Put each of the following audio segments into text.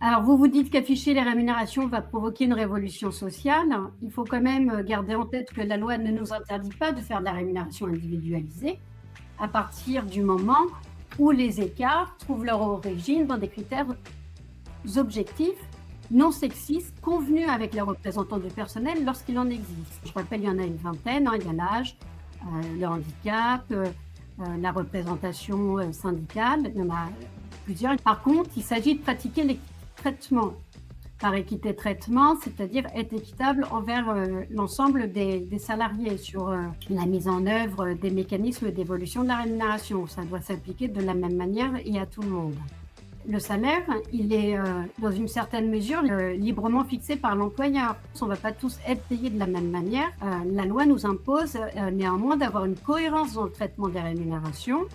Alors, vous vous dites qu'afficher les rémunérations va provoquer une révolution sociale. Il faut quand même garder en tête que la loi ne nous interdit pas de faire de la rémunération individualisée à partir du moment où les écarts trouvent leur origine dans des critères objectifs, non sexistes, convenus avec les représentants du personnel lorsqu'il en existe. Je rappelle, il y en a une vingtaine, hein, il y a l'âge, le handicap, la représentation syndicale, il y en a plusieurs. Par contre, il s'agit de pratiquer les traitements par équité de traitement, c'est-à-dire être équitable envers l'ensemble des salariés sur la mise en œuvre des mécanismes d'évolution de la rémunération. Ça doit s'appliquer de la même manière et à tout le monde. Le salaire, il est dans une certaine mesure librement fixé par l'employeur. On ne va pas tous être payés de la même manière. La loi nous impose néanmoins d'avoir une cohérence dans le traitement des rémunérations.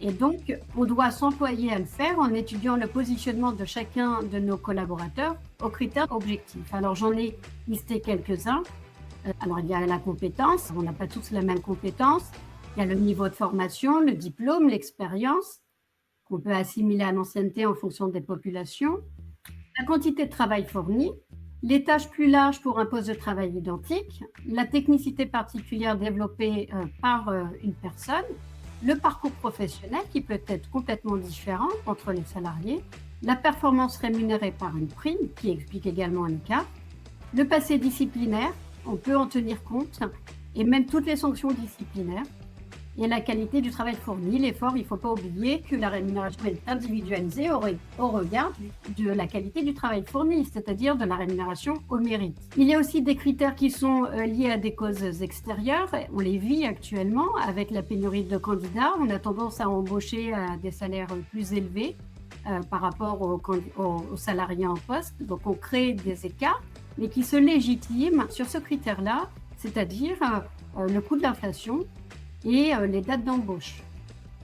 Et donc, on doit s'employer à le faire en étudiant le positionnement de chacun de nos collaborateurs aux critères objectifs. Alors, j'en ai listé quelques-uns. Alors, il y a la compétence. On n'a pas tous la même compétence. Il y a le niveau de formation, le diplôme, l'expérience, qu'on peut assimiler à l'ancienneté en fonction des populations. La quantité de travail fourni, les tâches plus larges pour un poste de travail identique, la technicité particulière développée par une personne, le parcours professionnel qui peut être complètement différent entre les salariés, la performance rémunérée par une prime qui explique également un écart, le passé disciplinaire, on peut en tenir compte, et même toutes les sanctions disciplinaires, et la qualité du travail fourni, l'effort, il ne faut pas oublier que la rémunération est individualisée au regard de la qualité du travail fourni, c'est-à-dire de la rémunération au mérite. Il y a aussi des critères qui sont liés à des causes extérieures. On les vit actuellement avec la pénurie de candidats. On a tendance à embaucher à des salaires plus élevés par rapport aux salariés en poste. Donc on crée des écarts, mais qui se légitiment sur ce critère-là, c'est-à-dire le coût de l'inflation et les dates d'embauche.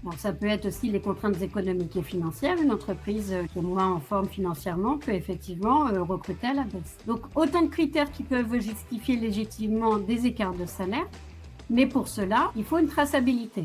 Alors, ça peut être aussi les contraintes économiques et financières. Une entreprise qui est moins en forme financièrement peut effectivement recruter à la baisse. Donc, autant de critères qui peuvent justifier légitimement des écarts de salaire, mais pour cela, il faut une traçabilité.